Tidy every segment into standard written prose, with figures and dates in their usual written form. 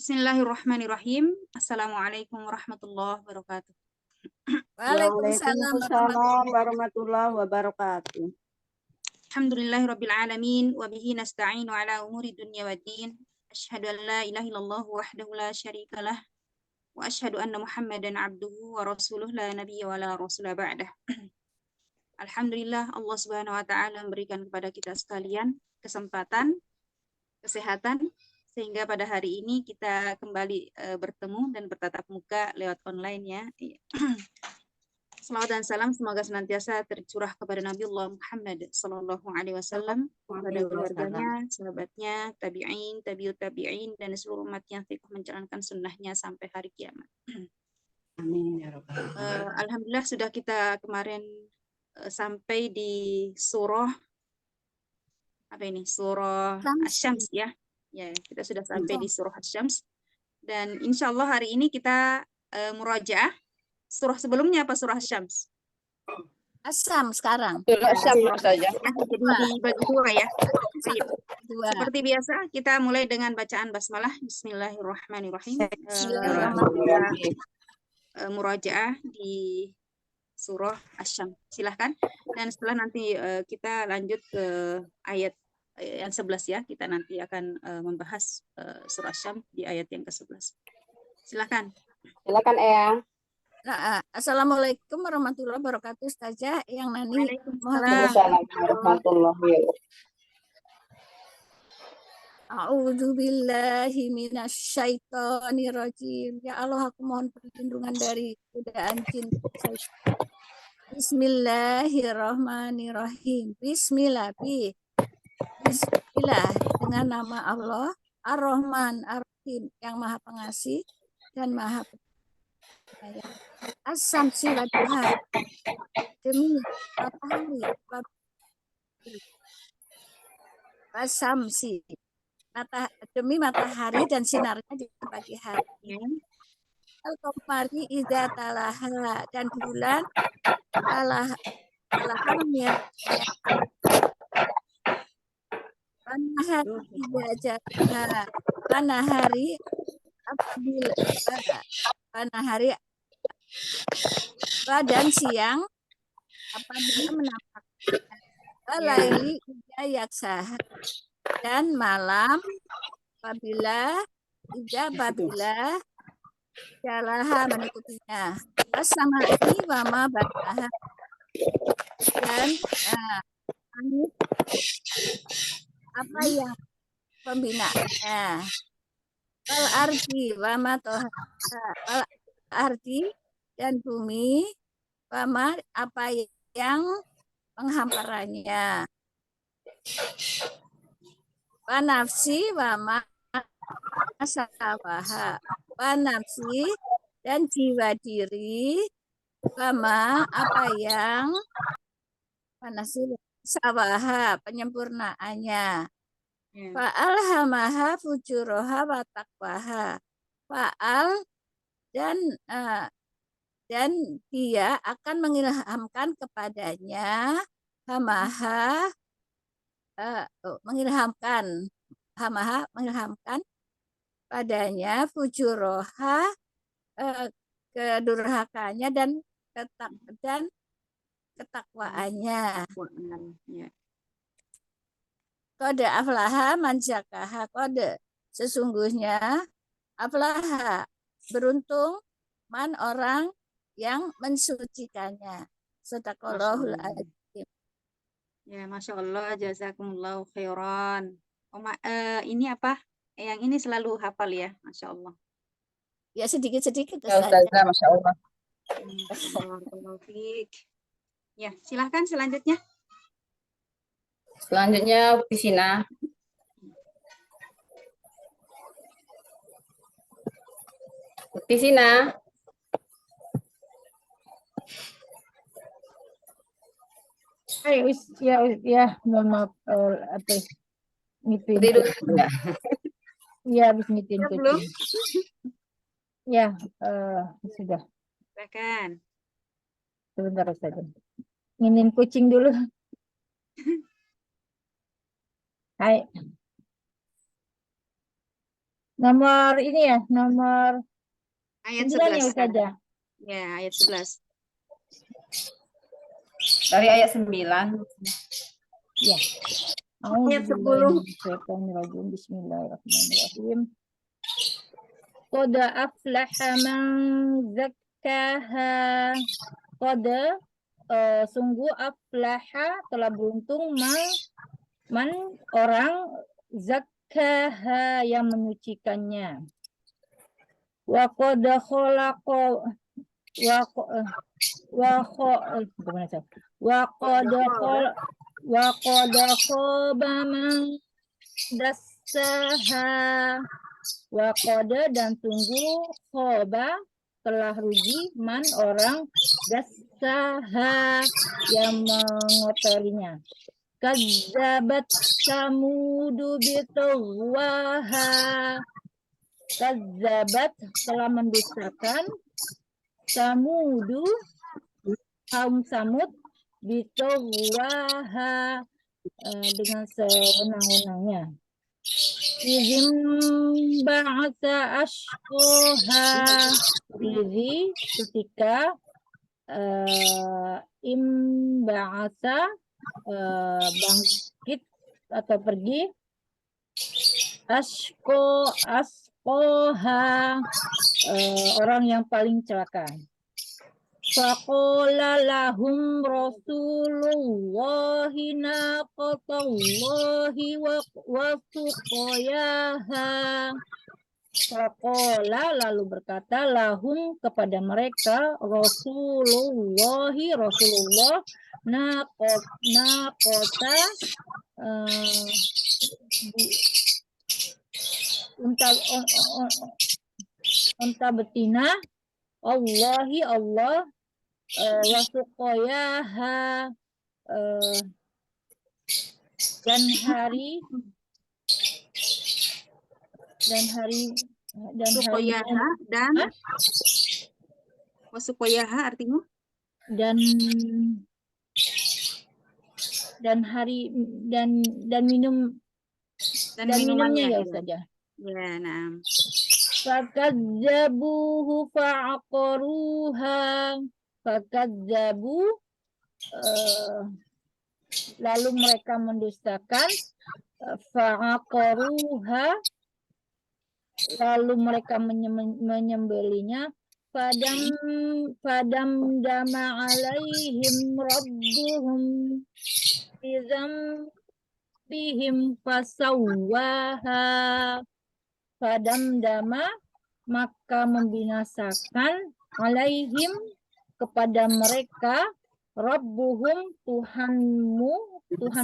Bismillahirrahmanirrahim. Assalamualaikum warahmatullahi wabarakatuh. Waalaikumsalam Waalaikumsalam warahmatullahi wabarakatuh. Alhamdulillahirabbil alamin wa bihi nasta'inu ala umuri dunya waddin. Asyhadu an la ilaha illallah wahdahu la syarikalah wa asyhadu anna Muhammadan abduhu wa rasuluh la nabiyya wa la rasula ba'dah. Alhamdulillah Allah Subhanahu wa taala memberikan kepada kita sekalian kesempatan, kesehatan sehingga pada hari ini kita kembali bertemu dan bertatap muka lewat online ya. Salawat dan salam semoga senantiasa tercurah kepada Nabiullah Muhammad sallallahu alaihi wasallam, kepada keluarganya, sahabatnya, tabi'in, tabi'ut tabi'in dan seluruh umat yang teguh menjalankan sunnahnya sampai hari kiamat. Amin ya rabbal alamin. Alhamdulillah sudah kita kemarin sampai di surah apa ini? Surah Asy-Syams ya. Ya, kita sudah sampai di surah Asy-Syams dan insyaallah hari ini kita murajaah surah sebelumnya apa surah Asy-Syams? Asam sekarang. Surah saja. Jadi dibagi dua ya. Baik. Dua. Seperti biasa kita mulai dengan bacaan basmalah. Bismillahirrahmanirrahim. Murajaah di surah Asy-Syams. Silahkan. Dan setelah nanti kita lanjut ke ayat yang 11 ya. Kita nanti akan membahas surah Asy-Syams di ayat yang ke-11. Silahkan. Silakan Eyang. Nah, Assalamualaikum warahmatullahi wabarakatuh, Ustazah yang Nani. Waalaikumsalam warahmatullahi wabarakatuh. A'udzu billahi minasyaitonir rajim. Ya Allah, aku mohon perlindungan dari godaan jin. Bismillahirrahmanirrahim. Bismillah dengan nama Allah Ar-Rahman Ar-Rahim yang Maha Pengasih dan Maha Penyayang. Asy-Syamsi wa duha, demi matahari, Asy-Syamsi, demi matahari dan sinarnya di pagi hari. Al-Qamari idza talaha, dan bulan talaha menyiarkan. Panahari idza jaha, panahari apabila panahari dan siang apabila menampakkan, walaili idza yaksaha, dan malam apabila jalaha menekutinya, as-sama'i wa ma banaha, dan langit apa yang pembinaannya, wal ardi wa ma tohaha, wal ardi dan bumi, wama apa yang menghamparannya, wa nafsi wama sawaha, wa nafsi dan jiwa diri, wama apa yang sawaha penyempurnaannya, fa alhamaha fujuraha wa taqwaha, fa'al dan dia akan mengilhamkan kepadanya mengilhamkan padanya fujuroha, kedurhakannya dan ketakwaannya. Kode aflaha man zakaha, kode sesungguhnya aflaha beruntung man orang yang mensucikannya. Sadaqallahul adzim. Ya, Masya Allah, jazakumullahu khairan. Ini apa? Yang ini selalu hafal ya, Masya Allah. Ya sedikit-sedikit. Ya Ustazah, Masya Allah. Ya, silahkan selanjutnya. Selanjutnya Pisina. Pisina. Ya, mohon maaf, ngitin. Iya, habis ngitin Belum? kucing. Ya, sudah. Silakan. Sebentar saja. Nginin kucing dulu. Hai. Nomor ini ya, nomor Ayat 9 ya 11 sekarang. Ustazah. Ya, ayat 11. Dari ayat 9. Ya. Ayat 10. Bismillahirrahmanirrahim. Qad aflaha man zakkaha. Qad sungguh aflaha telah beruntung man orang zakkaha yang menyucikannya. Wa qad khalaqa wa qad khaba man dassaha. Wa qad dan sungguh khoba telah rugi man orang dassaha yang mengotorinya. Kazzabat samudu bitagwaha. Kazzabat telah mendustakan samudu kaum Samud bitagwaha dengan sewenang-wenangnya. Izim ba'asa ashqoha. Izi ketika imba'asa bangkit atau pergi. Ashqoha orang yang paling celaka. Faqala lahum Rasulullahi naqatallahi wa suqayaha. Faqala lalu berkata lahum kepada mereka Rasulullah naqata unta betina Allahi Allah wa suqayaha dan hari Suqayaha dan wasuqayaha artinya dan hari dan minum dan minumannya ya ya. Ustazah. Ya, nah. Fakadzabuhu fa'aqaruha. Fakadzabu lalu mereka mendustakan. Fa'aqaruha lalu mereka menyembelinya. Fadam dama alaihim rabbuhum bizambihim fasawwaha. Fadam dama maka membinasakan alaihim kepada mereka Rabbuhum Tuhan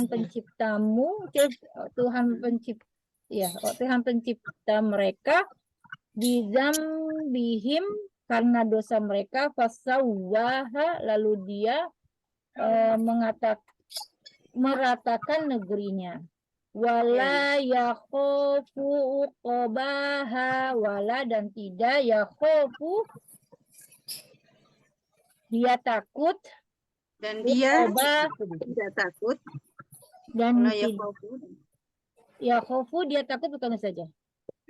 penciptamu Tuhan pencipta mereka bizambihim karena dosa mereka fasawwaha lalu dia meratakan negerinya. Wala yakhofu uqobaha. Wala dan tidak yakhofu dia takut. Dan dia Uqobah tidak takut. dan Wala yakhofu. yakhofu dia takut bukan saja.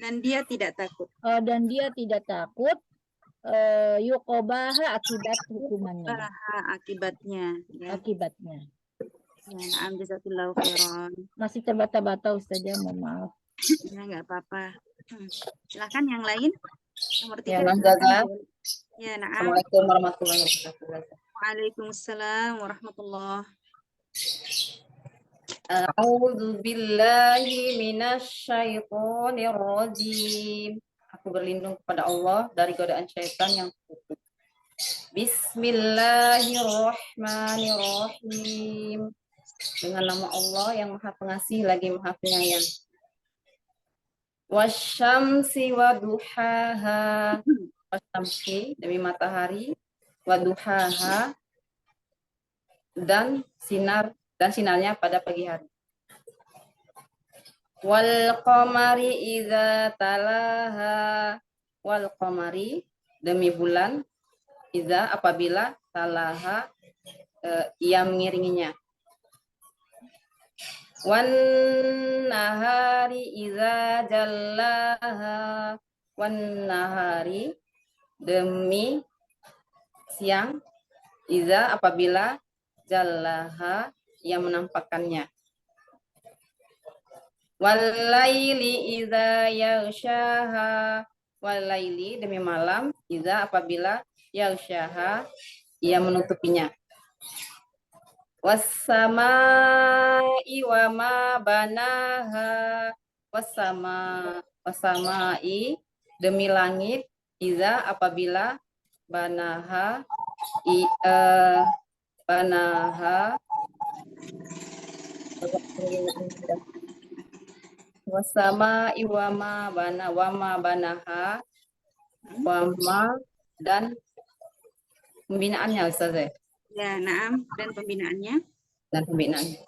Dan dia tidak takut. Dan dia tidak takut yuqobaha akibat hukumannya. Akibatnya. Ya. Akibatnya. Ya, jazakallahu khairan. Masih terbata-bata Ustazah, mohon maaf. Ya, nggak apa-apa. Silakan yang lain. Nomor 3. Ya, Ustazah. Ya, na'am. Assalamualaikum warahmatullahi wabarakatuh. Waalaikumsalam warahmatullahi. A'udzu billahi minasyaitonir rajim. Aku berlindung kepada Allah dari godaan syaitan yang terkutuk. Bismillahirrahmanirrahim. Dengan nama Allah yang Maha Pengasih lagi Maha Penyayang. Wasyamsi waduhaha. Wasyamsi demi matahari, waduhaha dan sinarnya pada pagi hari. Wal qamari idza talaha. Wal qamari demi bulan idza apabila talaha ia mengiringinya. wan nahari idza jallaha, wan nahari demi siang, idza apabila jallaha yang menampakkannya, walaili idza yaghshaha, walaili demi malam, idza apabila yaghshaha yang menutupinya, wassamai wa ma banaha, wassamai demi langit, idza apabila banaha banaha wassamai wa ma banaha dan pembinaannya Ustaz ya. Ya, naam, dan pembinaannya. Dan pembinaannya.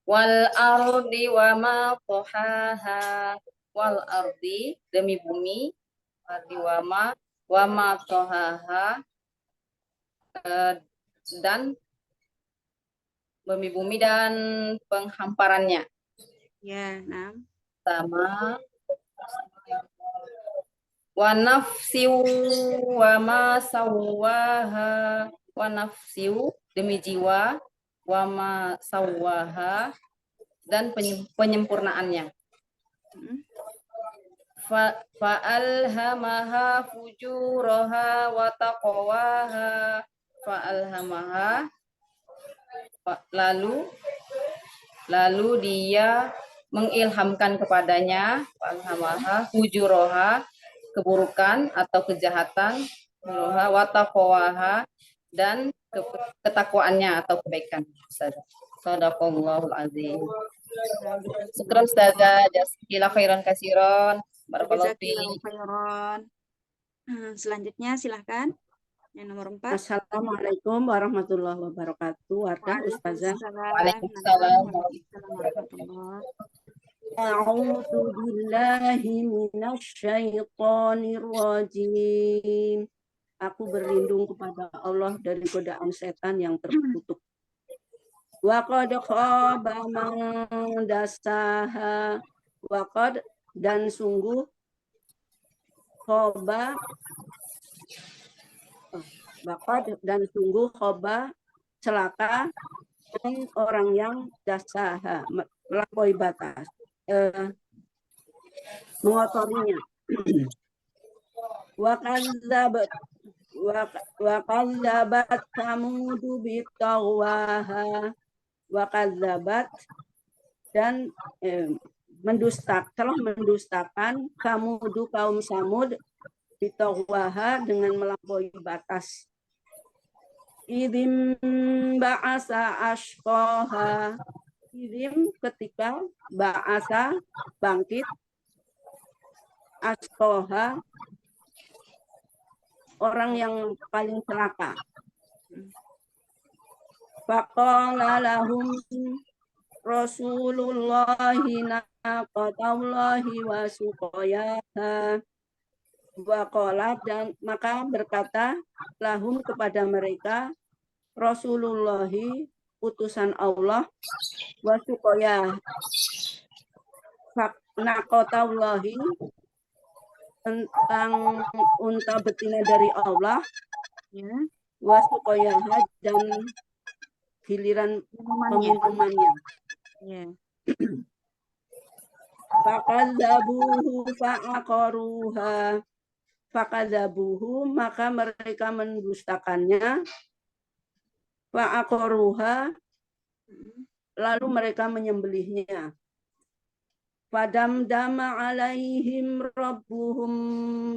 Wal ardi wa ma tohaha, wal ardi demi bumi, ardi wa ma tohaha dan bumi dan penghamparannya. Ya, naam. Sama wa nafsiu wa ma sawwaha, wa nafsiu demi jiwa, wa ma sawwaha dan penyempurnaannya. Fa'alhamaha fujuraha wa taqwaha, fa'alhamaha lalu dia mengilhamkan kepadanya, fa'alhamaha fujuraha keburukan atau kejahatan, wa taqwaha dan ketakwaannya atau kebaikan. Shadaqallahul azim. Syukran Ustazah, jazakallahu khairan katsiran. Barakallahu Jazakallahu fiik. khairan. Selanjutnya silahkan. Yang nomor 4. Assalamualaikum warahmatullahi wabarakatuh. Wardah Ustazah. Waalaikumsalam. warahmatullahi. A'udzu billahi minasyaitonir rajim. Aku berlindung kepada Allah dari godaan setan yang terkutuk. Wa qad khaba man dassaha, wa qad dan sungguh khoba celaka orang yang dasaha melampaui batas, mengotorinya. Wa kadzabat samudu bitagwaha, wa kadzabat dan telah mendustakan Samudu kaum Samud bitagwaha dengan melampaui batas. Idim ba'asa ashqaha, idim ketika ba'asa bangkit, ashqaha orang yang paling celaka. Faqala lahum Rasulullahi naqatallahi wa suqayaha, waqala dan maka berkata lahum kepada mereka Rasulullahi utusan Allah, wa suqayah naqatallahi tentang unta betina dari Allah, Ya, wa suqayaha dan giliran pemintumannya. ya. Fakadzabuhu maka mereka mendustakannya, fa'aqaruha lalu mereka menyembelihnya. Fadamdama alaihim rabbuhum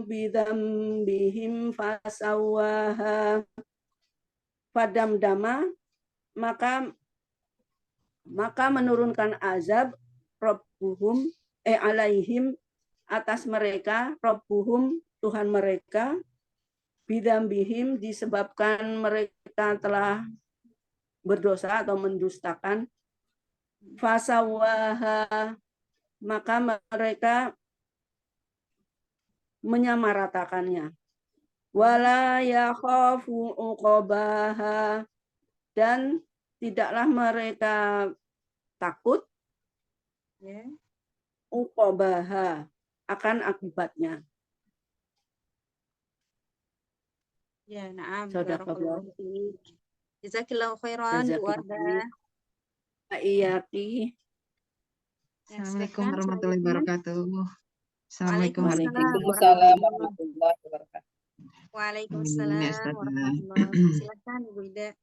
bidzambihim fasawwaha, fadamdama maka menurunkan azab rabbuhum alaihim atas mereka, rabbuhum Tuhan mereka, bidzambihim disebabkan mereka telah berdosa atau mendustakan, fasawwaha maka mereka menyamaratakannya, wala yakhafu uqabaha dan tidaklah mereka takut Ya. uqobaha akan akibatnya. Ya, na'am. Sadaqallah. Barakallahu fiik. Jazakillahu khairan, Bu Wardah. Jazakillah. Iyaki. Ya, Assalamualaikum silakan warahmatullahi selanjutnya. wabarakatuh. Assalamualaikum Waalaikumsalam Waalaikumsalam warahmatullahi warahmatullahi wabarakatuh. Waalaikumsalam warahmatullahi. Silakan Bu Ida.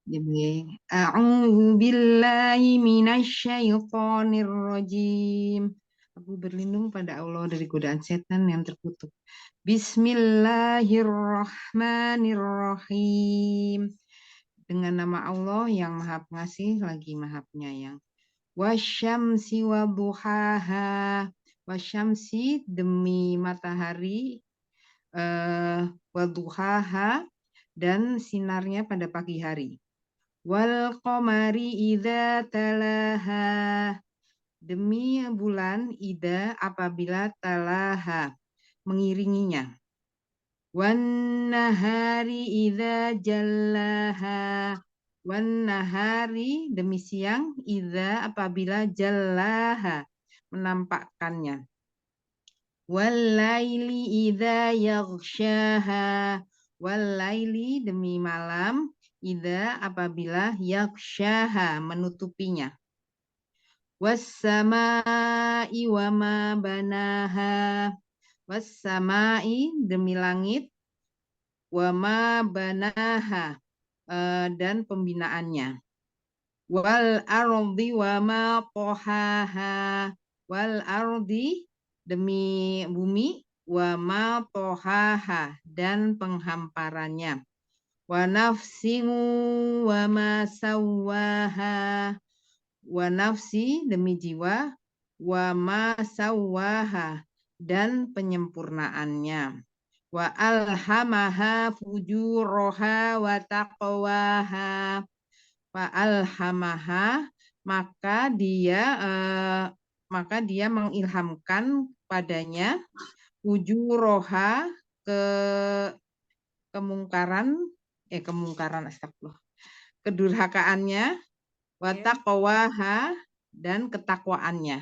A'udzu billahi minasyaitonir rajim. Aku berlindung pada Allah dari godaan setan yang terkutuk. Bismillahirrahmanirrahim. Dengan nama Allah yang Maha Pengasih lagi Maha Penyayang. Wasyamsi wa duhaha. Wasyamsi demi matahari, wa duhaha dan sinarnya pada pagi hari. Wal qamari idza talaha, demi bulan idza apabila talaha mengiringinya. Wan nahari idza jallaha, wan nahari demi siang idza apabila jallaha menampakkannya. Wal laili idza yaghshaha, wal laili demi malam idza apabila yaghshaha menutupinya. Was samai wa ma banaha, was samai demi langit, wa ma banaha dan pembinaannya. Wal ardi wa ma tohaha, wal ardi demi bumi, wa ma tohaha dan penghamparannya. Wa nafsin wa ma sawwaha, wa nafsi demi jiwa, wa ma sawwaha dan penyempurnaannya. Wa alhamaha fujuraha wa taqwaha. Wa alhamaha maka dia mengilhamkan padanya fujuraha kemungkaran astagfirullah, kedurhakaannya, wa taqwaha dan ketakwaannya.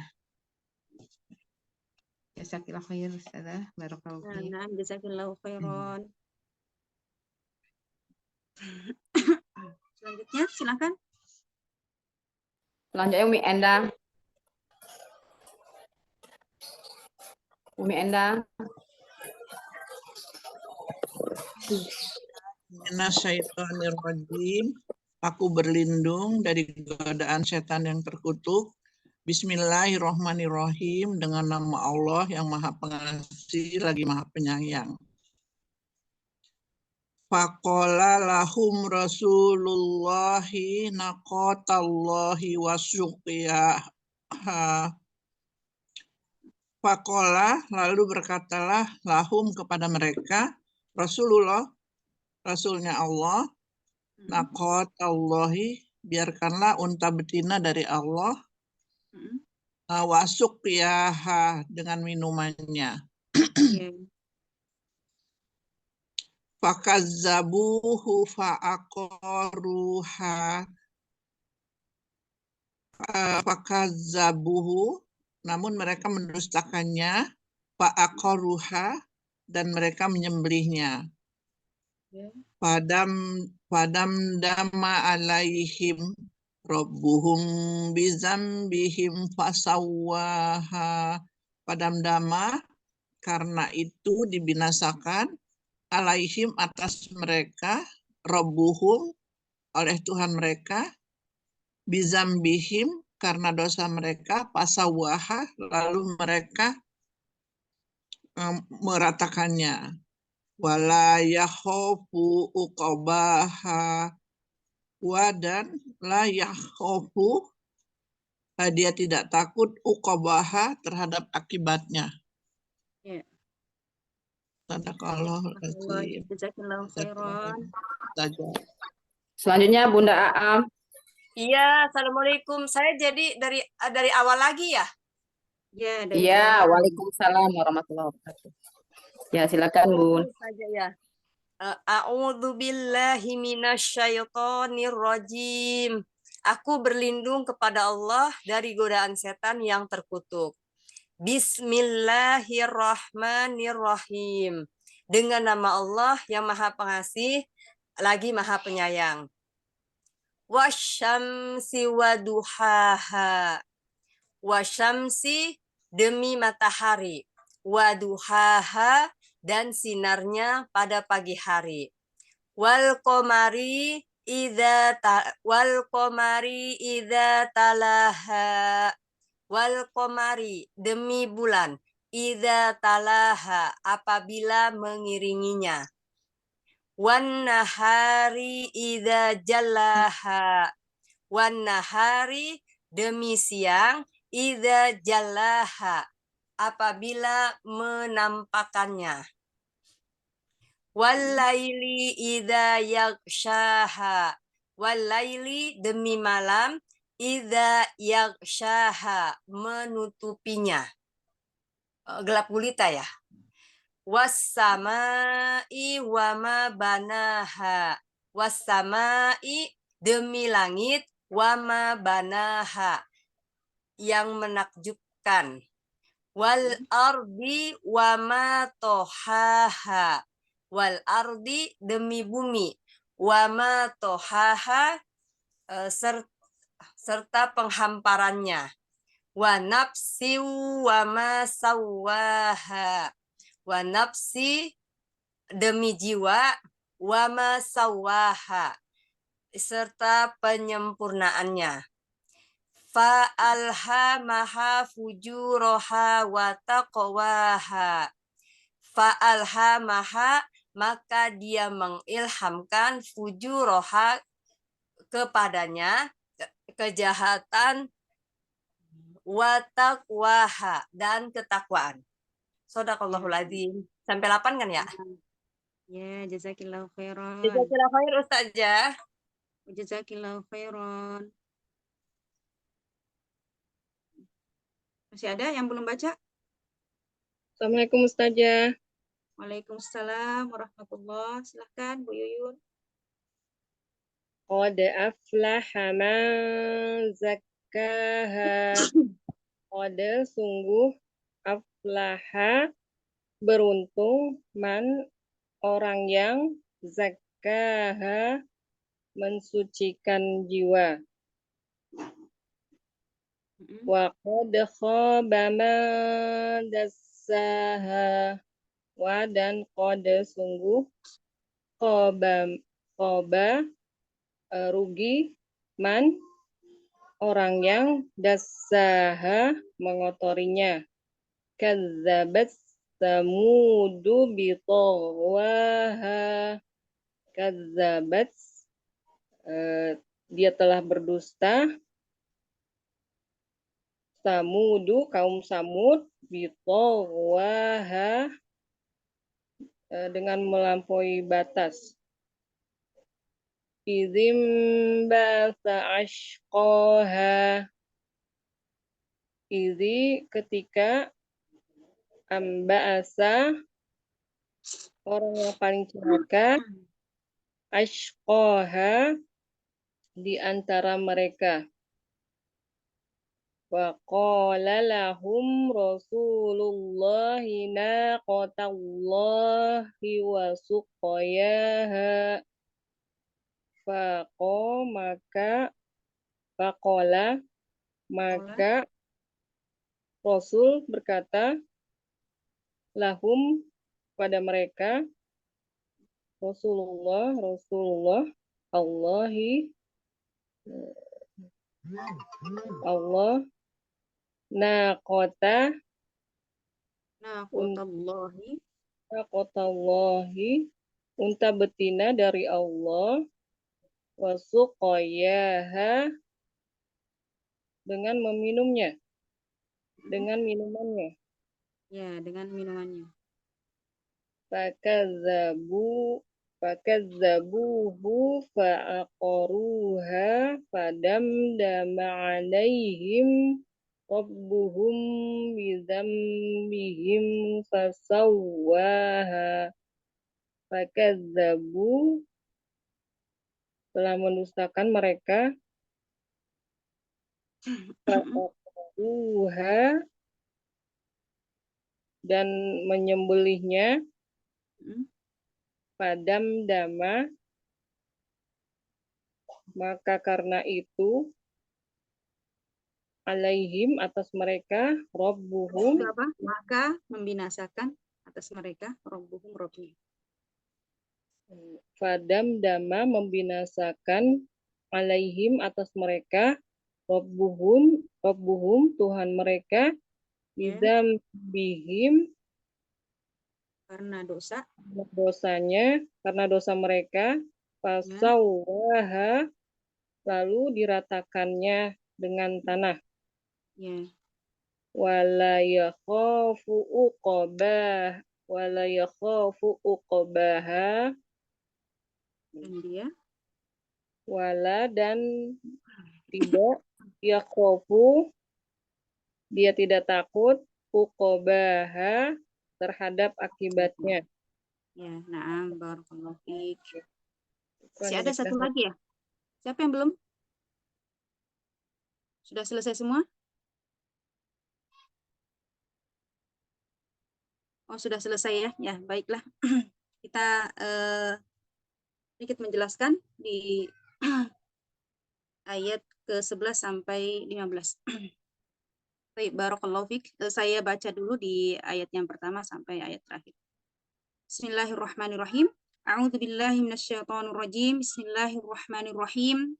Jazakallahu khair Ustazah, barakallahu fiik. Nah, jazakillahu khairan. Selanjutnya silakan. Selanjutnya Umi Endang. Umi Endang. Minasyaitonirrajim. Aku berlindung dari godaan setan yang terkutuk. Bismillahirrahmanirrahim. Dengan nama Allah yang Maha Pengasih lagi Maha Penyayang. Faqala lahum Rasulullahi naqatallahi wasuqiyaha. Faqala lalu berkatalah lahum kepada mereka Rasulullah, Rasulnya Allah, naqatallahi, biarkanlah unta betina dari Allah, wasuqiyaha dengan minumannya. Fakazzabuhu fa'aqaruha, fakazzabuhu, namun mereka mendustakannya, fa'aqaruha, dan mereka menyembelihnya. Padam dama alaihim rabbuhum bizambihim fasawwaha. Padam dama, karena itu dibinasakan, alaihim atas mereka, rabbuhum oleh Tuhan mereka, bizambihim karena dosa mereka, fasawwaha lalu mereka meratakannya. Wala yakhofu uqabaha, wa dan la yakhofu, dia tidak takut uqabaha terhadap akibatnya. Sadaqallahu azim. Jazakillahu khairan. Selanjutnya Bunda Aam. Iya, assalamualaikum. Saya jadi dari awal lagi ya? Ya, Iya, waalaikumsalam warahmatullahi wabarakatuh. Ya, silakan Bun. Saja ya. A'udzu billahi minasyaitonir rajim. Aku berlindung kepada Allah dari godaan setan yang terkutuk. Bismillahirrahmanirrahim. Dengan nama Allah yang Maha Pengasih lagi Maha Penyayang. Wasyamsi waduhaha. Wasyamsi demi matahari. Waduhaha dan sinarnya pada pagi hari. Wal qamari idza talaha. Wal qamari demi bulan. Idza talaha apabila mengiringinya. Wan nahari idza jallaha. Wan nahari demi siang. Idza jallaha apabila menampakkannya. Walaili idza yaghshaha. Walaili demi malam. Idza yaghshaha menutupinya. Gelap gulita ya. Wassamai wama banaha. Wassamai demi langit. Wama banaha yang menakjubkan. Wal ardi wama tohaha. Wal ardi demi bumi. Wama tohaha serta penghamparannya. Wa nafsi wama sawaha. Wa nafsi demi jiwa. Wama sawaha serta penyempurnaannya. Fa'alhamaha fujuraha wa taqwaha. Fa'alhamaha maka dia mengilhamkan fujuraha kepadanya kejahatan wa taqwaha dan ketakwaan. Shadaqallahul adzim. Sampai 8 kan ya? Ya, jazakillahu khairan. Jazakillahu khair Ustazah. Jazakillahu khairan. Masih ada yang belum baca? Assalamualaikum Ustazah. Waalaikumsalam warahmatullahi. Silahkan Bu Yuyun. Qad aflaha man zakkaha. Qad sungguh aflaha beruntung man orang yang zakkaha mensucikan jiwa. Wa qad khaba man dassaha. Wa dan qad sungguh khaba rugi man orang yang dassaha mengotorinya. Kadzabat samudu bitagwaha. Kadzabat dia telah berdusta. Samudu kaum Samud bitagwaha dengan melampaui batas. Izim basa ashqaha. Izi ketika amba'asa orang yang paling celaka ashqaha di antara mereka. Wa qala lahum Rasulullahi naqatallahi wa suqayaha. Maka Rasul berkata lahum pada mereka Rasulullah Allah naqatallahi unta betina dari Allah wa suqayaha dengan meminumnya dengan minumannya. Ya, dengan minumannya. Fakazzabuhu fa'aqaruha fadamdama 'alaihim rabbuhum bidzambihim fasawwaha. Fakazzabu telah mendustakan mereka Fa'aqaruha dan menyembelihnya. Padam dama, maka karena itu alaihim atas mereka Rabbuhum, Apa? Maka membinasakan atas mereka Rabbuhum Rabbnya. Fadam dama membinasakan alaihim atas mereka Rabbuhum Tuhan mereka bidam bihim Karena dosa karena dosa mereka fasawwaha lalu diratakannya dengan tanah. Ya. Wala yakhafu uqbaha Dan dia wala dan tidak yakhafu dia tidak takut uqbaha terhadap akibatnya. ya, na'am, barakallahu fiik. Masih ada satu lagi ya? Siapa yang belum? Sudah selesai semua? Oh, sudah selesai ya? Ya, baiklah. Kita sedikit menjelaskan di ayat ke-11 sampai 15. Baik, barakallahu fiik. Saya baca dulu di ayat yang pertama sampai ayat terakhir. Bismillahirrahmanirrahim. A'udzu billahi minasyaitonir rajim. Bismillahirrahmanirrahim.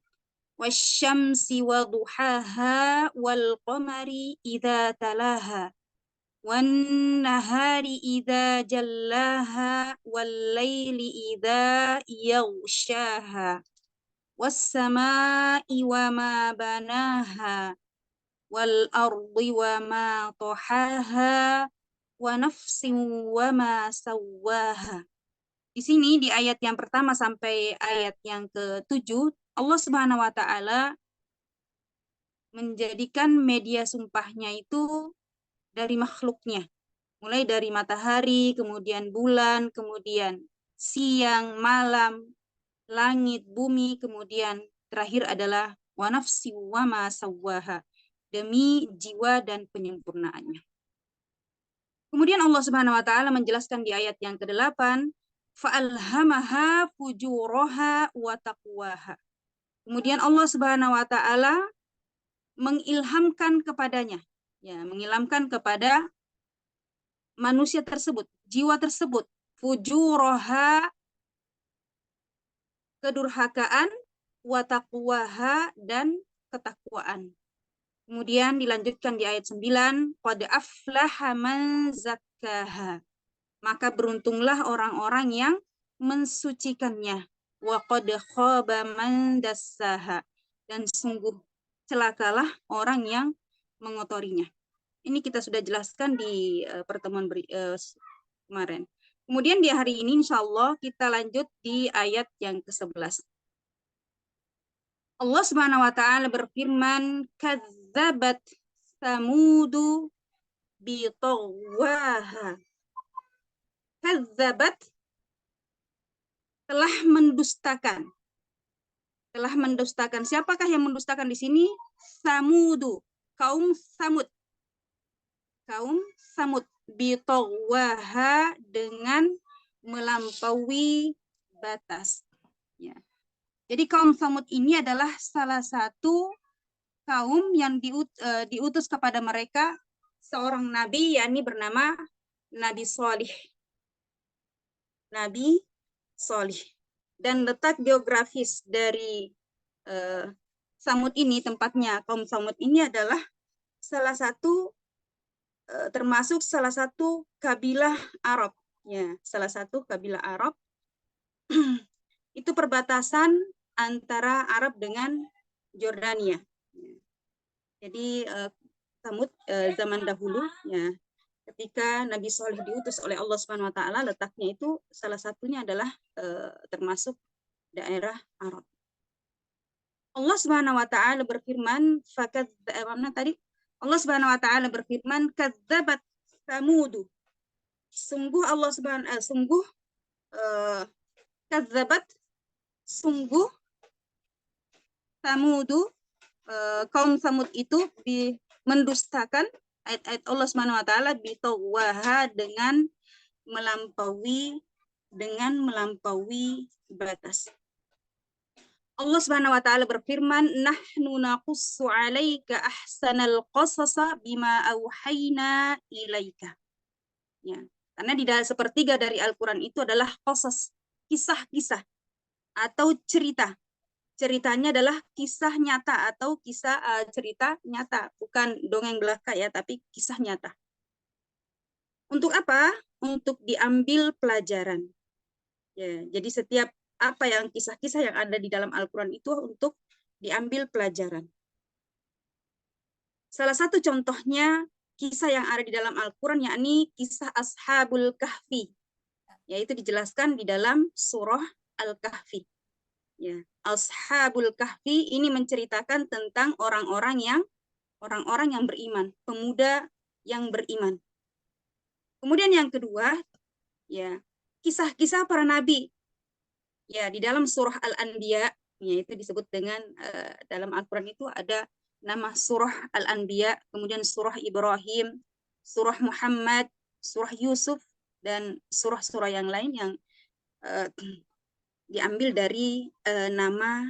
Wasyamsi waduhaha wal qamari idza talaha wan nahari idza jallaha wal laili idza yaghshaha was samaa'i wama banaha wal ardi wama tahaha wa nafsin wama sawwaha. Di sini di ayat yang pertama sampai ayat yang ke-7 Allah Subhanahu wa taala menjadikan media sumpahnya itu dari makhluknya. Mulai dari matahari, kemudian bulan, kemudian siang, malam, langit, bumi, kemudian terakhir adalah wa nafsi wa ma sawwaha, demi jiwa dan penyempurnaannya. Kemudian Allah Subhanahu wa taala menjelaskan di ayat yang ke-8, fa'alhamaha fujuraha wa taqwaha. Kemudian Allah Subhanahu wa taala mengilhamkan kepadanya, ya, mengilhamkan kepada manusia tersebut, jiwa tersebut, fujuraha, kedurhakaan, wa taqwaha, dan ketakwaan. Kemudian dilanjutkan di ayat 9, qad aflaha man zakkaha. Maka beruntunglah orang-orang yang mensucikannya. Wa qad khaba man dassaha. Dan sungguh celakalah orang yang mengotorinya. Ini kita sudah jelaskan di pertemuan kemarin. Kemudian di hari ini insya Allah kita lanjut di ayat yang ke-11. Allah Subhanahu wa taala berfirman, kadzabat samudu bi tagwaha. Kadzabat, telah mendustakan. Telah mendustakan. Siapakah yang mendustakan di sini? Samudu, kaum Samud. Kaum Samud bi tagwaha, dengan melampaui batas. Ya. Jadi kaum Samud ini adalah salah satu kaum yang diutus kepada mereka seorang nabi, yakni bernama Nabi Shalih. Nabi Shalih. Dan letak geografis dari Samud ini, tempatnya kaum Samud ini adalah salah satu termasuk salah satu kabilah Arab, ya, salah satu kabilah Arab. Itu perbatasan antara Arab dengan Jordania. Jadi Samud zaman dahulu, ya, ketika Nabi Shalih diutus oleh Allah Subhanahu wa taala, letaknya itu salah satunya adalah termasuk daerah Arab. Allah Subhanahu wa taala berfirman, Allah Subhanahu wa taala berfirman, kadzabat samudu. Sungguh Allah Subhanahu kadzabat, sungguh samudu, kaum Samud itu mendustakan ayat-ayat Allah Subhanahu wa taala bitawwaha dengan melampaui batas. Allah Subhanahu wa taala berfirman, "Nahnu naqussu 'alaika ahsanal qasasa bima auhayna ilaika." Ya, karena di dalam sepertiga dari Al-Qur'an itu adalah qasas, kisah-kisah atau cerita. Ceritanya adalah kisah nyata atau kisah cerita nyata, bukan dongeng belaka ya, tapi kisah nyata. Untuk apa? Untuk diambil pelajaran. Ya, jadi setiap apa yang kisah-kisah yang ada di dalam Al-Quran itu untuk diambil pelajaran. Salah satu contohnya kisah yang ada di dalam Al-Quran yakni kisah Ashabul Kahfi, yaitu dijelaskan di dalam surah Al-Kahfi. Ya, Ashabul Kahfi ini menceritakan tentang orang-orang yang beriman, pemuda yang beriman. Kemudian yang kedua, ya, kisah-kisah para nabi. Ya, di dalam surah Al-Anbiya, yaitu disebut dengan dalam Al-Quran itu ada nama surah Al-Anbiya, kemudian surah Ibrahim, surah Muhammad, surah Yusuf, dan surah-surah yang lain yang diambil dari nama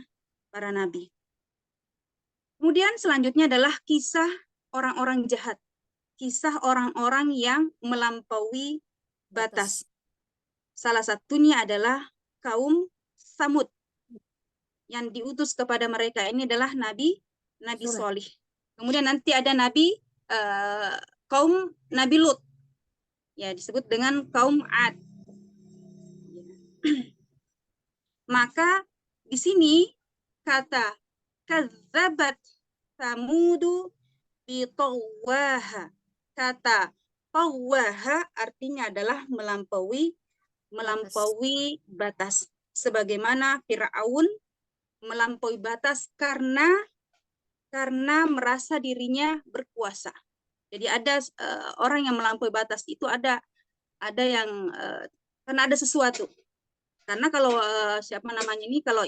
para nabi. Kemudian selanjutnya adalah kisah orang-orang jahat, kisah orang-orang yang melampaui batas. Salah satunya adalah kaum Samud. Yang diutus kepada mereka ini adalah Nabi Solih. Kemudian nanti ada kaum Nabi Lut. Ya, disebut dengan kaum Ad. Maka di sini kata kadzabat Samudu bi tawwaha. Kata tawwaha artinya adalah melampaui batas. Sebagaimana Fir'aun melampaui batas karena merasa dirinya berkuasa. Jadi ada orang yang melampaui batas itu ada yang karena ada sesuatu. Karena kalau siapa namanya ini kalau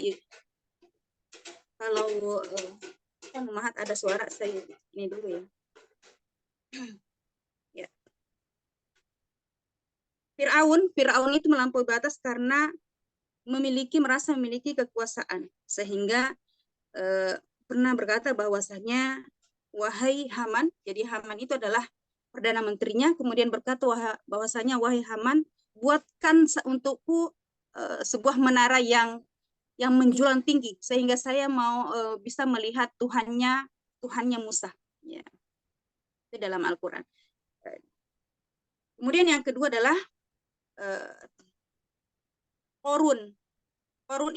Mahat ada suara saya ini dulu ya. Ya. Fir'aun itu melampaui batas karena merasa memiliki kekuasaan, sehingga pernah berkata bahwasanya wahai Haman, jadi Haman itu adalah perdana menterinya, kemudian berkata bahwasanya wahai Haman, buatkan untukku sebuah menara yang menjulang tinggi sehingga saya mau bisa melihat Tuhannya Musa. Ya. Itu dalam Al-Quran. Kemudian yang kedua adalah Qarun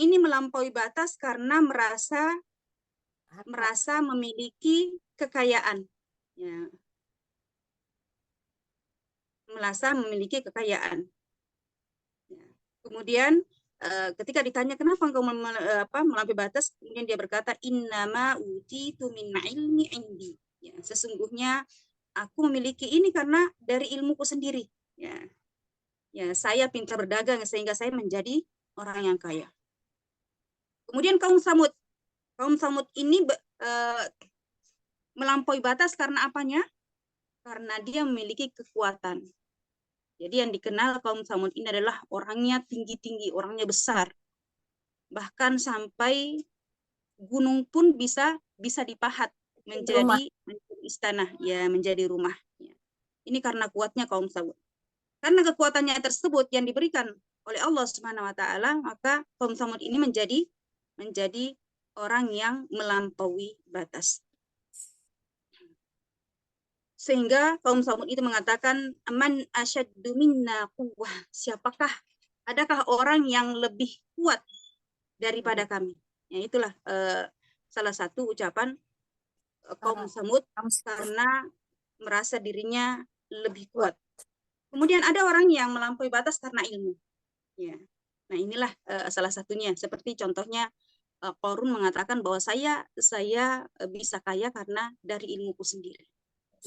ini melampaui batas karena merasa memiliki kekayaan. Ya. Merasa memiliki kekayaan. Ya. Kemudian ketika ditanya kenapa engkau melampaui batas, kemudian dia berkata innama utitu min ilmi indi. Ya, sesungguhnya aku memiliki ini karena dari ilmuku sendiri. Ya. Ya, saya pintar berdagang sehingga saya menjadi orang yang kaya. Kemudian kaum Samud. Kaum Samud ini melampaui batas karena apanya? Karena dia memiliki kekuatan. Jadi yang dikenal kaum Samud ini adalah orangnya tinggi-tinggi, orangnya besar. Bahkan sampai gunung pun bisa dipahat menjadi istana, ya, menjadi rumah. Ya. Ini karena kuatnya kaum Samud. Karena kekuatannya tersebut yang diberikan oleh Allah Subhanahu wa taala, maka kaum Samud ini menjadi orang yang melampaui batas. Sehingga kaum Samud itu mengatakan man asyaddu minna quwwah, adakah orang yang lebih kuat daripada kami. Ya, itulah salah satu ucapan kaum Samud karena merasa dirinya lebih kuat. Kemudian ada orang yang melampaui batas karena ilmu. Ya. Nah, inilah salah satunya. Seperti contohnya Qarun mengatakan bahwa saya bisa kaya karena dari ilmuku sendiri.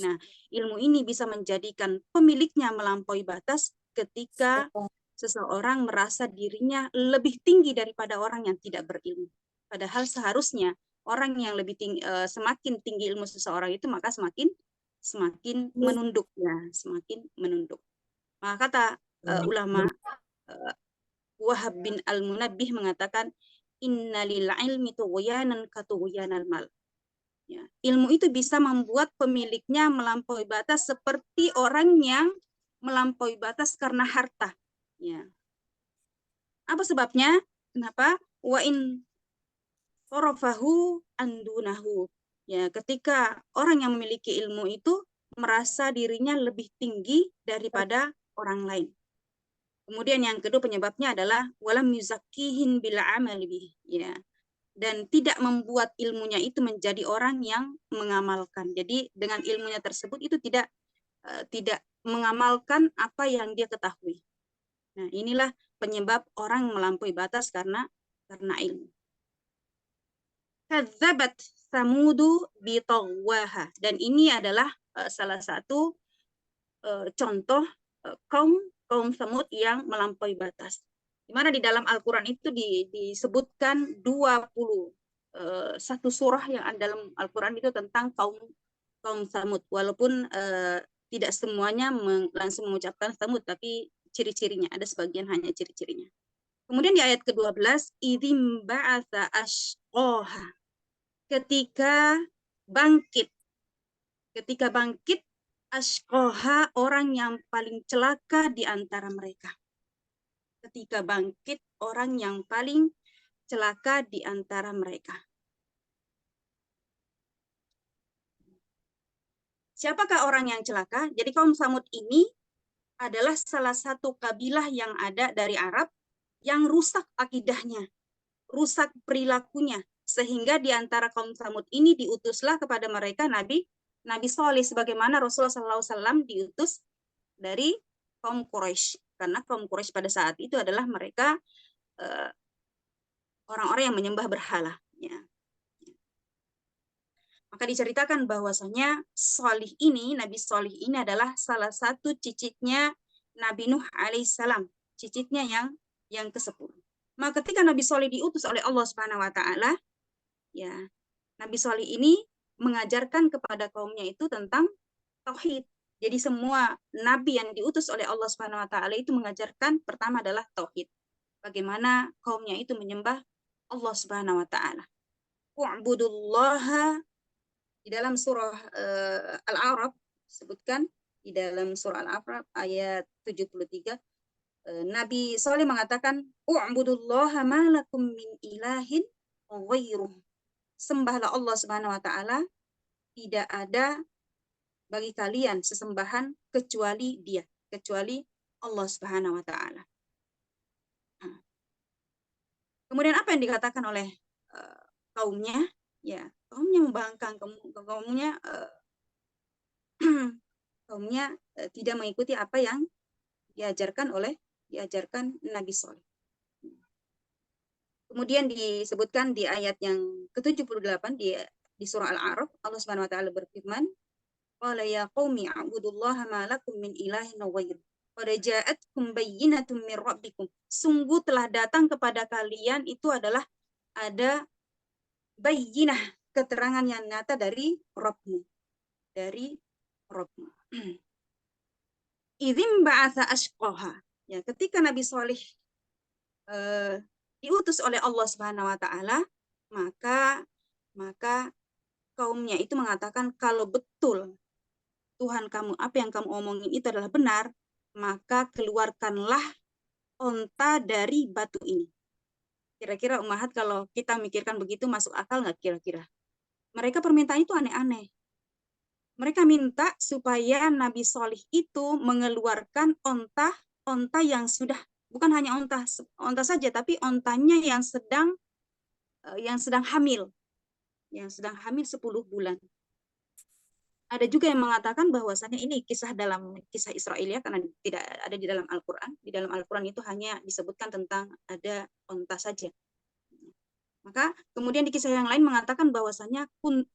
Nah, ilmu ini bisa menjadikan pemiliknya melampaui batas ketika seseorang merasa dirinya lebih tinggi daripada orang yang tidak berilmu. Padahal seharusnya orang yang lebih tinggi, semakin tinggi ilmu seseorang itu maka semakin menunduk ya, semakin menunduk. Maka kata ulama Wahab bin Al-Munabbih mengatakan innalil ilmi tughyanan katughyanal mal. Ya, ilmu itu bisa membuat pemiliknya melampaui batas seperti orang yang melampaui batas karena harta. Ya. Apa sebabnya? Kenapa? Wa in sarafahu andunahu. Ya, ketika orang yang memiliki ilmu itu merasa dirinya lebih tinggi daripada orang lain. Kemudian yang kedua penyebabnya adalah walam yuzakkihin bila amali bih, ya. Dan tidak membuat ilmunya itu menjadi orang yang mengamalkan. Jadi dengan ilmunya tersebut itu tidak mengamalkan apa yang dia ketahui. Nah, inilah penyebab orang melampaui batas karena ilmu. Kadzabat Samudu bitagwaha. Dan ini adalah salah satu contoh kaum Samud yang melampaui batas. Di mana di dalam Al-Quran itu disebutkan 21 surah yang ada dalam Al-Quran itu tentang kaum Samud. Walaupun tidak semuanya langsung mengucapkan Samud, tapi ciri-cirinya, ada sebagian hanya ciri-cirinya. Kemudian di ayat ke-12, idzim ba'atsa ashqaha. Ketika bangkit ashqaha, orang yang paling celaka di antara mereka. Ketika bangkit orang yang paling celaka di antara mereka. Siapakah orang yang celaka? Jadi kaum Samud ini adalah salah satu kabilah yang ada dari Arab yang rusak akidahnya, rusak perilakunya, sehingga di antara kaum Samud ini diutuslah kepada mereka Nabi Shalih, sebagaimana Rasulullah SAW diutus dari kaum Quraisy, karena kaum Quraisy pada saat itu adalah mereka orang-orang yang menyembah berhala. Ya. Maka diceritakan bahwasanya Nabi Shalih ini adalah salah satu cicitnya Nabi Nuh alaihissalam, cicitnya yang ke-10. Maka ketika Nabi Shalih diutus oleh Allah Subhanahu wa taala, ya, Nabi Shalih ini mengajarkan kepada kaumnya itu tentang tauhid. Jadi semua nabi yang diutus oleh Allah Subhanahu wa taala itu mengajarkan pertama adalah tauhid. Bagaimana kaumnya itu menyembah Allah Subhanahu wa taala. Wa'budullaha, di dalam surah Al-A'raf disebutkan, di dalam surah Al-A'raf ayat 73, Nabi Shalih mengatakan u'budullaha ma lakum min ilahin ghairuh. Sembahlah Allah Subhanahu wa taala, tidak ada bagi kalian sesembahan kecuali Dia, kecuali Allah Subhanahu wa taala. Kemudian apa yang dikatakan oleh kaumnya? Ya, kaumnya membangkang, kaumnya tidak mengikuti apa yang diajarkan Nabi Shalih. Kemudian disebutkan di ayat yang ke-78 di surah Al-A'raf, Allah Subhanahu wa taala berfirman, qala ya qaumi a'budullaha ma lakum min ilahin ghairuh. Qad ja'atkum bayyinatun min rabbikum. Sungguh telah datang kepada kalian itu adalah ada bayyinah, keterangan yang nyata dari Rabbmu. Dari Rabbmu. Idzim ba'atsa ashqaha. Ya, ketika Nabi Shalih diutus oleh Allah Subhanahu wa taala, maka kaumnya itu mengatakan kalau betul Tuhan kamu, apa yang kamu omongin itu adalah benar, maka keluarkanlah onta dari batu ini. Kira-kira Ummahat kalau kita mikirkan begitu masuk akal nggak kira-kira? Mereka permintaan itu aneh-aneh. Mereka minta supaya Nabi Shalih itu mengeluarkan onta yang sudah, bukan hanya onta saja, tapi ontanya yang sedang hamil. Yang sedang hamil 10 bulan. Ada juga yang mengatakan bahwasannya ini kisah Israel ya, karena tidak ada di dalam Al-Quran. Di dalam Al-Quran itu hanya disebutkan tentang ada onta saja. Maka kemudian di kisah yang lain mengatakan bahwasannya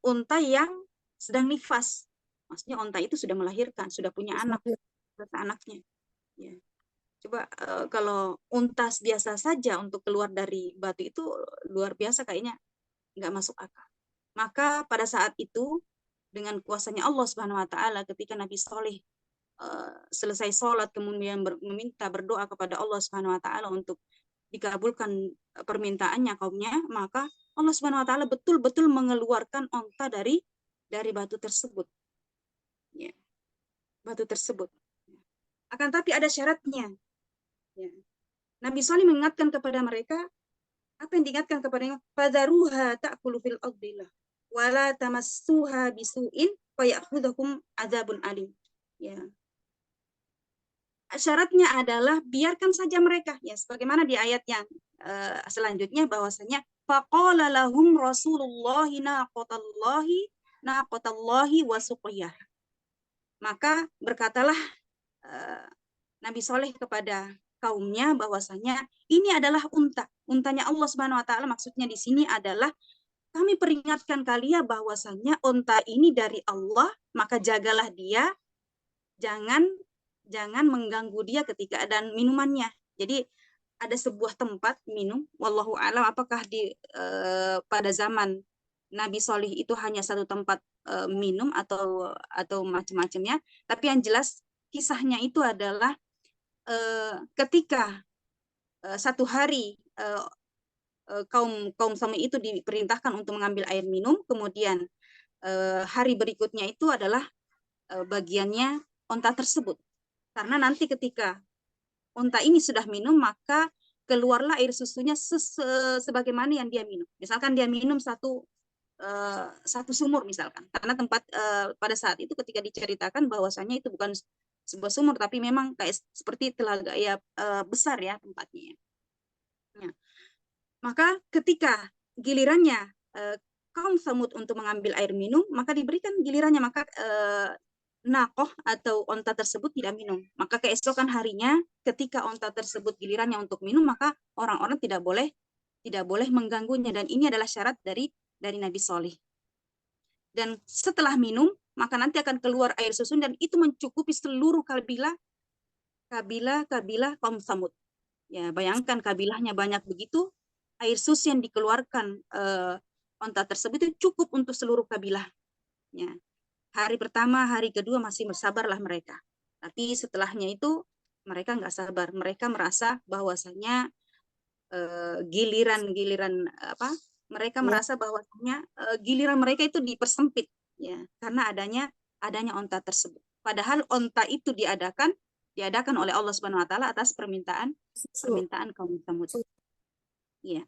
unta yang sedang nifas. Maksudnya onta itu sudah melahirkan, sudah punya anaknya. Ya. Coba kalau untas biasa saja untuk keluar dari batu itu luar biasa, kayaknya nggak masuk akal. Maka pada saat itu dengan kuasanya Allah Subhanahu wa taala ketika Nabi Saleh selesai sholat kemudian meminta berdoa kepada Allah Subhanahu wa taala untuk dikabulkan permintaannya kaumnya, maka Allah Subhanahu wa taala betul-betul mengeluarkan onta dari batu tersebut. Ya. Batu tersebut. Akan tapi ada syaratnya. Ya. Nabi Saleh mengingatkan kepada mereka, apa yang diingatkan kepadanya? Fadharuha ta'kulu fil ardillah wala tamassuha bisu'in fa ya'khudhukum adzabun alim. Ya. Syaratnya adalah biarkan saja mereka, ya sebagaimana di ayat yang selanjutnya bahwasanya faqala lahum Rasulullah naqatallahi wa suqiyah. Maka berkatalah Nabi Saleh kepada kaumnya bahwasanya ini adalah untanya Allah Subhanahu wa taala. Maksudnya di sini adalah kami peringatkan kalian bahwasanya unta ini dari Allah, maka jagalah dia, jangan mengganggu dia ketika ada minumannya. Jadi ada sebuah tempat minum, wallahu alam apakah pada zaman Nabi Saleh itu hanya satu tempat minum atau macam-macamnya, tapi yang jelas kisahnya itu adalah ketika satu hari kaum Samud itu diperintahkan untuk mengambil air minum, kemudian hari berikutnya itu adalah bagiannya onta tersebut. Karena nanti ketika onta ini sudah minum, maka keluarlah air susunya sebagaimana yang dia minum. Misalkan dia minum satu sumur misalkan. Karena tempat pada saat itu ketika diceritakan bahwasanya itu bukan sebuah sumur, tapi memang kayak seperti telaga ya besar ya tempatnya. Ya. Maka ketika gilirannya kaum Samud untuk mengambil air minum, maka diberikan gilirannya, maka nakoh atau onta tersebut tidak minum. Maka keesokan harinya ketika onta tersebut gilirannya untuk minum, maka orang-orang tidak boleh mengganggunya, dan ini adalah syarat dari Nabi Saleh. Dan setelah minum, maka nanti akan keluar air susu dan itu mencukupi seluruh kabilah kaum Samud. Ya, bayangkan kabilahnya banyak begitu, air susu yang dikeluarkan onta tersebut itu cukup untuk seluruh kabilah. Ya. Hari pertama, hari kedua masih bersabarlah mereka. Tapi setelahnya itu mereka nggak sabar. Mereka merasa bahwasanya mereka merasa bahwasanya giliran mereka itu dipersempit, ya, karena adanya onta tersebut. Padahal onta itu diadakan oleh Allah Subhanahu wa taala atas permintaan kaum Samud. Ya.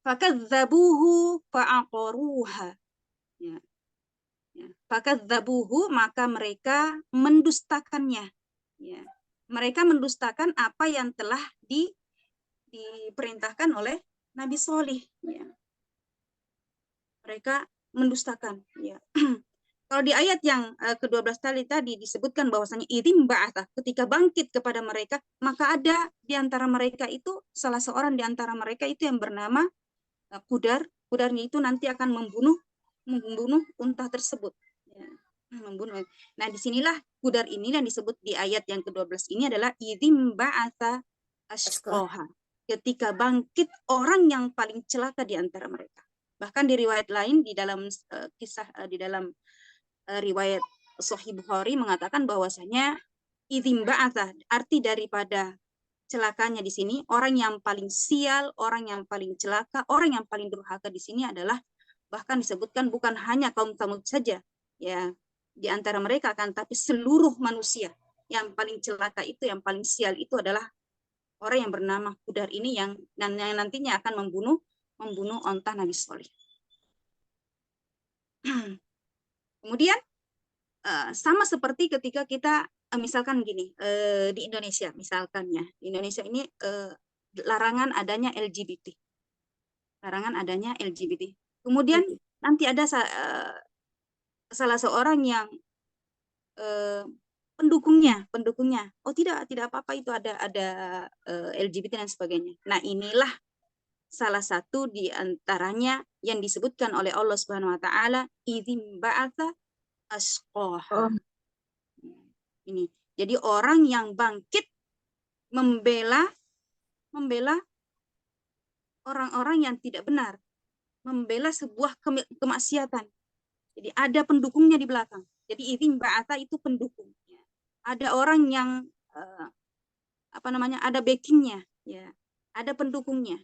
Fakadzabuhu fa'aqaruha. Ya. Fakadzabuhu, maka mereka mendustakannya. Ya. Mereka mendustakan apa yang telah diperintahkan oleh Nabi Saleh. Ya. Mereka mendustakan. Ya. Kalau di ayat yang ke-12 tadi disebutkan bahwasanya idzin ba'atha, ketika bangkit kepada mereka, maka ada di antara mereka itu salah seorang di antara mereka itu yang bernama Qudar. Qudarnya itu nanti akan membunuh unta tersebut. Ya, membunuh. Nah, disinilah Qudar ini yang disebut di ayat yang ke-12 ini adalah idzin ba'atha ashqaha, ketika bangkit orang yang paling celaka di antara mereka. Bahkan di riwayat lain di dalam riwayat Sahih Bukhari mengatakan bahwasanya idzin ba'atha, arti daripada celakanya di sini, orang yang paling sial, orang yang paling celaka, orang yang paling durhaka di sini adalah bahkan disebutkan bukan hanya kaum Samud saja, ya, di antara mereka kan, tapi seluruh manusia yang paling celaka itu, yang paling sial itu adalah orang yang bernama Qudar ini yang nantinya akan membunuh onta Nabi Saleh. Kemudian sama seperti ketika kita misalkan gini, di Indonesia misalkan ya, di Indonesia ini larangan adanya LGBT. Kemudian nanti ada salah seorang yang pendukungnya, oh tidak apa-apa itu ada LGBT dan sebagainya. Nah, inilah salah satu di antaranya yang disebutkan oleh Allah Subhanahu wa taala, idzin ba'atsa ashqaha. Ini. Jadi orang yang bangkit membela orang-orang yang tidak benar. membela sebuah kemaksiatan. Jadi ada pendukungnya di belakang. Jadi idin ba'ata itu pendukung. Ada orang yang ada backingnya, ya, ada pendukungnya.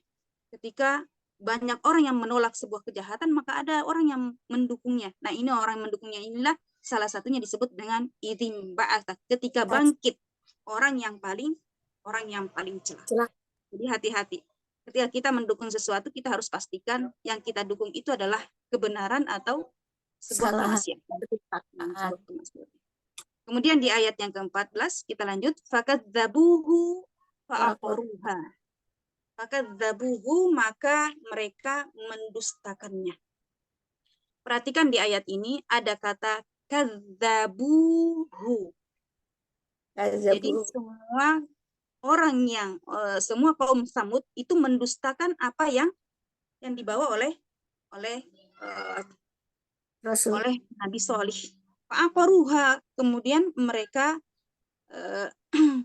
Ketika banyak orang yang menolak sebuah kejahatan, maka ada orang yang mendukungnya. Nah, ini orang yang mendukungnya inilah salah satunya disebut dengan idin ba'ata. Ketika bangkit orang yang paling celak. Jadi hati-hati. Ketika kita mendukung sesuatu, kita harus pastikan yang kita dukung itu adalah kebenaran atau sebuah kemaksiatan. Kemudian di ayat yang ke-14 kita lanjut, fakadzabuhu fa'aqaruha. Fakadzabuhu, maka mereka mendustakannya. Perhatikan di ayat ini ada kata kadzabuhu. Jadi semua orang yang semua kaum Samud itu mendustakan apa yang dibawa oleh Nabi Shalih. Fa'aqaruha, kemudian mereka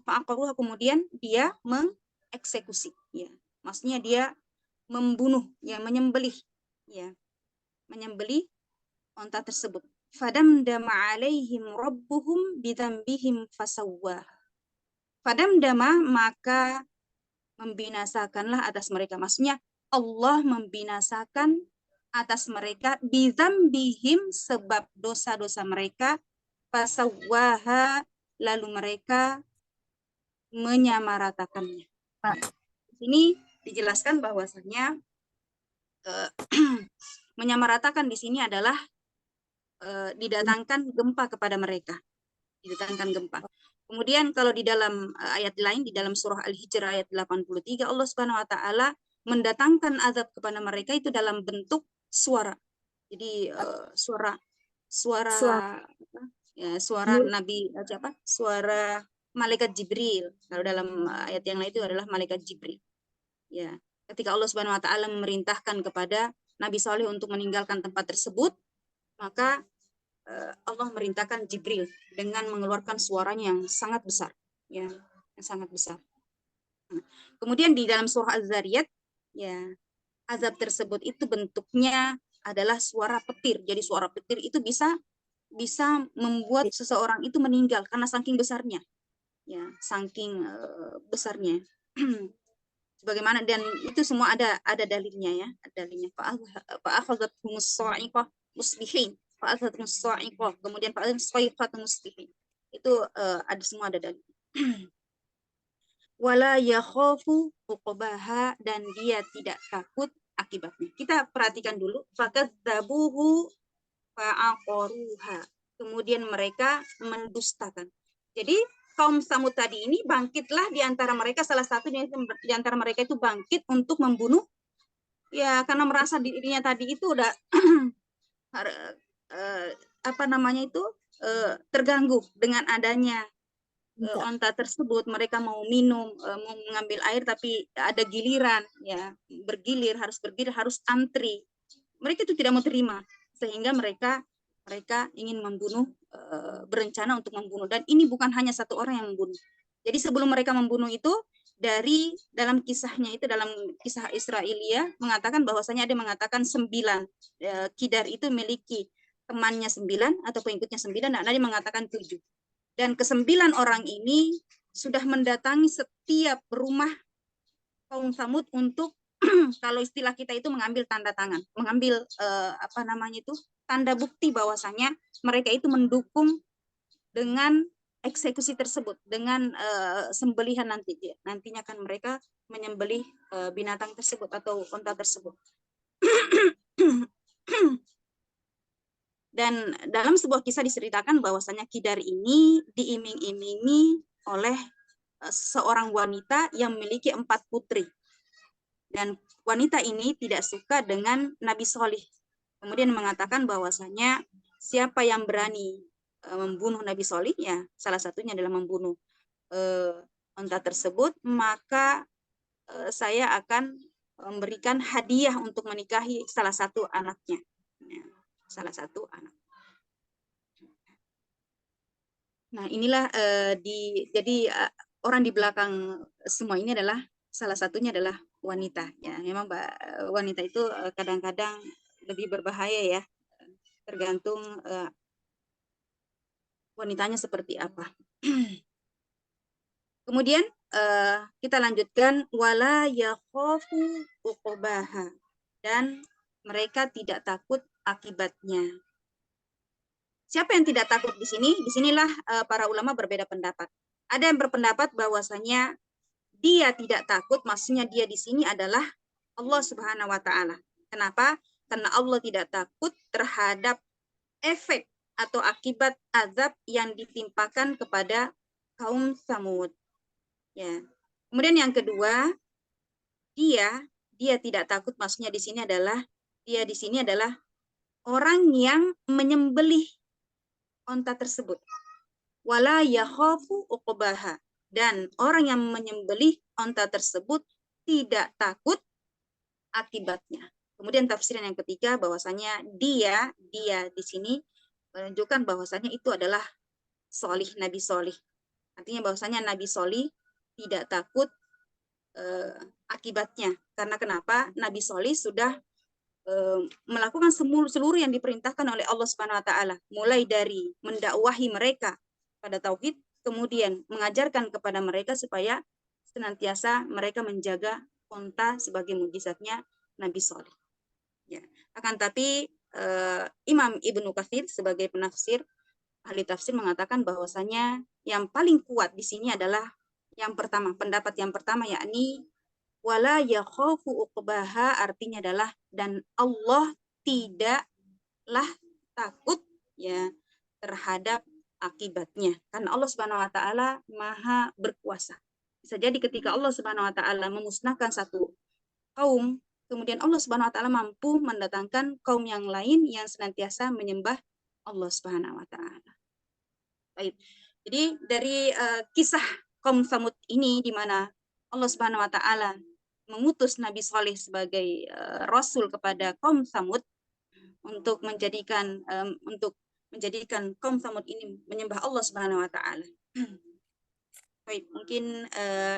fa'aqaruha, kemudian dia mengeksekusi, ya. Maksudnya dia membunuh, ya, menyembelih onta tersebut. Fadamdama alaihim rabbuhum bidzambihim fasawwah. Fadamdama, maka membinasakanlah atas mereka. Maksudnya Allah membinasakan atas mereka bidzambihim, sebab dosa-dosa mereka, fasawwaha, lalu mereka menyamaratakannya. Ini dijelaskan bahwasanya menyamaratakan di sini adalah didatangkan gempa kepada mereka. Didatangkan gempa. Kemudian kalau di dalam ayat lain, di dalam surah Al-Hijr ayat 83, Allah Subhanahu wa taala mendatangkan azab kepada mereka itu dalam bentuk suara. Jadi suara Nabi siapa? Suara malaikat Jibril. Kalau dalam ayat yang lain itu adalah malaikat Jibril. Ya, ketika Allah Subhanahu wa taala memerintahkan kepada Nabi Shalih untuk meninggalkan tempat tersebut, maka Allah merintahkan Jibril dengan mengeluarkan suaranya yang sangat besar, ya, yang sangat besar. Kemudian di dalam surah Az-Zariyat, ya, azab tersebut itu bentuknya adalah suara petir. Jadi suara petir itu bisa membuat seseorang itu meninggal karena saking besarnya, ya, saking besarnya. Sebagaimana, dan itu semua ada dalilnya, ya, dalilnya. Fa'akhadhathumus sa'iqah musbihin. Kemudian itu semua ada dalil. Wala yakhafu uqbaha, dan dia tidak takut akibatnya. Kita perhatikan dulu, fakadzabuhu fa'aqaruha, kemudian mereka mendustakan. Jadi kaum Samud tadi ini bangkitlah di antara mereka, salah satu di antara mereka itu bangkit untuk membunuh, ya, karena merasa dirinya tadi itu udah terganggu dengan adanya onta tersebut. Mereka mau minum, mau mengambil air, tapi ada giliran, ya, harus antri. Mereka itu tidak mau terima, sehingga mereka ingin membunuh, berencana untuk membunuh. Dan ini bukan hanya satu orang yang membunuh. Jadi sebelum mereka membunuh itu, dalam kisahnya itu, dalam kisah Israiliyah mengatakan bahwasanya ada mengatakan 9 Kidar itu memiliki temannya 9 atau pengikutnya 9, dan ada yang mengatakan 7. Dan ke-9 orang ini sudah mendatangi setiap rumah kaum Samud untuk kalau istilah kita itu mengambil tanda tangan, mengambil tanda bukti bahwasanya mereka itu mendukung dengan eksekusi tersebut, dengan sembelihan nantinya kan mereka menyembelih binatang tersebut atau unta tersebut. Dan dalam sebuah kisah diceritakan bahwasanya Kidar ini diiming-imingi oleh seorang wanita yang memiliki 4 putri. Dan wanita ini tidak suka dengan Nabi Shalih. Kemudian mengatakan bahwasanya siapa yang berani membunuh Nabi Shalih, ya, salah satunya adalah membunuh unta tersebut, maka saya akan memberikan hadiah untuk menikahi salah satu anaknya. Ya, salah satu anak. Nah, inilah jadi orang di belakang semua ini adalah salah satunya adalah wanita ya. Memang wanita itu kadang-kadang lebih berbahaya ya, tergantung wanitanya seperti apa. Kemudian kita lanjutkan wala yakhafu uqbaha, dan mereka tidak takut akibatnya. Siapa yang tidak takut di sini? Disinilah para ulama berbeda pendapat. Ada yang berpendapat bahwasanya dia tidak takut, maksudnya dia di sini adalah Allah Subhanahu wa taala. Kenapa? Karena Allah tidak takut terhadap efek atau akibat azab yang ditimpakan kepada kaum Samud. Ya. Kemudian yang kedua, dia tidak takut, maksudnya di sini adalah dia di sini adalah orang yang menyembelih onta tersebut. Wala yakhafu uqbaha, dan orang yang menyembelih onta tersebut tidak takut akibatnya. Kemudian tafsiran yang ketiga bahwasanya dia di sini menunjukkan bahwasanya itu adalah solih, nabi solih. Artinya bahwasanya nabi solih tidak takut akibatnya. Karena kenapa? Nabi solih sudah melakukan seluruh yang diperintahkan oleh Allah Subhanahu wa taala, mulai dari mendakwahi mereka pada tauhid, kemudian mengajarkan kepada mereka supaya senantiasa mereka menjaga onta sebagai mukjizatnya Nabi Saleh. Ya. Akan tapi Imam Ibnu Katsir sebagai penafsir, ahli tafsir, mengatakan bahwasanya yang paling kuat di sini adalah yang pertama, pendapat yang pertama, yakni wala yakhafu uqbaha, artinya adalah dan Allah tidaklah takut ya terhadap akibatnya, karena Allah Subhanahu wa taala Maha berkuasa. Bisa jadi ketika Allah Subhanahu wa taala memusnahkan satu kaum, kemudian Allah Subhanahu wa taala mampu mendatangkan kaum yang lain yang senantiasa menyembah Allah Subhanahu wa taala. Baik. Jadi dari kisah kaum Samud ini, di mana Allah Subhanahu wa taala mengutus Nabi Saleh sebagai rasul kepada kaum Samud untuk menjadikan kaum Samud ini menyembah Allah Subhanahu wa taala. Baik, mungkin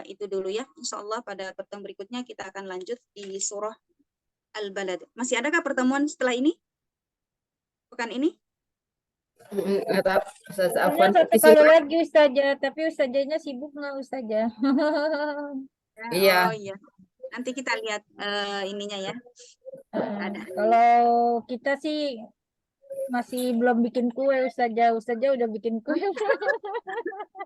itu dulu ya. Insyaallah pada pertemuan berikutnya kita akan lanjut di surah Al-Balad. Masih adakah pertemuan setelah ini? Pekan ini? Satu kali lagi Ustazah, tapi Ustazahnya sibuk nggak Ustazah? Iya. Oh iya. Nanti kita lihat ininya ya. Kalau kita sih masih belum bikin kue Ustazah. Ustazah udah bikin kue.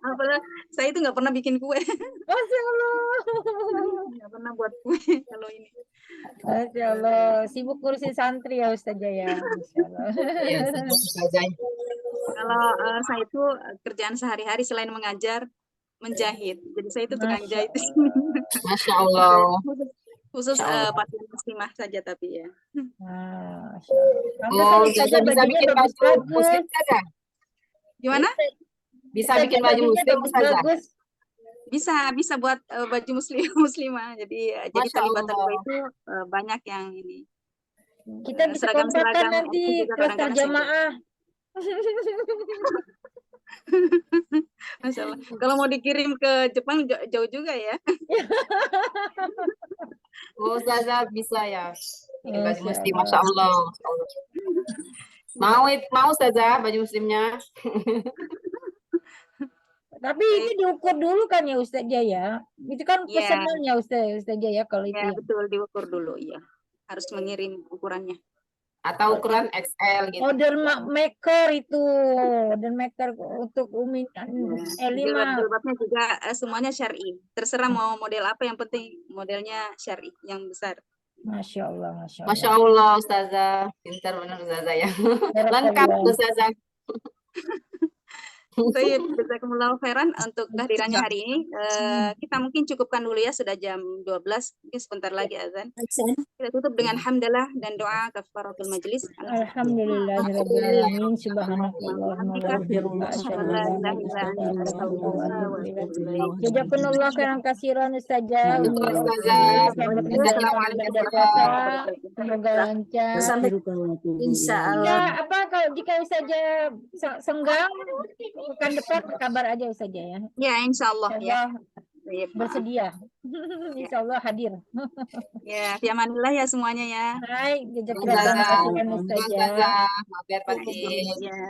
Apalah, saya itu nggak pernah bikin kue. Masya Allah. Nggak pernah buat kue kalau ini. Masya Allah. Sibuk ngurusin santri ya Ustazah ya. Masya Allah. Kalau saya itu kerjaan sehari-hari selain mengajar, menjahit. Jadi saya itu tukang jahit. Masya Allah. Khusus pasien muslimah saja tapi ya. Oh, Ustazah bisa bikin baju muslim saja? Gimana? Bisa bikin baju muslim Ustazah? Bisa buat baju muslimah. Jadi terlibat itu banyak yang ini. Kita bisa kontakkan nanti kelas terjemaah. Masalah. Kalau mau dikirim ke Jepang jauh juga ya. Oh, Ustazah bisa ya. Bikin baju muslim, Masya Allah. Mau Ustazah baju muslimnya. Tapi itu diukur dulu kan ya Ustazah ya. Itu kan pesanan ya Ustazah ya kalau itu. Ya, betul, diukur dulu ya. Harus mengirim ukurannya. Atau ukuran XL gitu. Order maker itu, order maker untuk Umi Elima. Jilbabnya juga semuanya syar'i. Terserah mau model apa, yang penting modelnya syar'i yang besar. Masya Allah, Masya Allah. Masya Allah Ustazah, pintar benar Ustazah ya. Lengkap Ustazah. Baik, jazakumullahu khairan untuk kehadirannya hari ini. Kita mungkin cukupkan dulu ya, sudah jam 12, mungkin sebentar lagi azan. Kita tutup dengan hamdalah dan doa kafaratul majlis. Alhamdulillahirabbil alamin, subhanakallahumma wa bihamdika jazakumullahu khairan katsiran Ustazah. Semoga lancar. Insyaallah. Apa kalau jika Ustazah senggang pekan depan kabar aja Ustazah ya. Ya, insya Allah ya. bersedia. Insya Allah hadir. Ya, fi amanillah ya semuanya ya. Baik, jazakallah khairan Ustazah. Maaf ya Pak. Ya.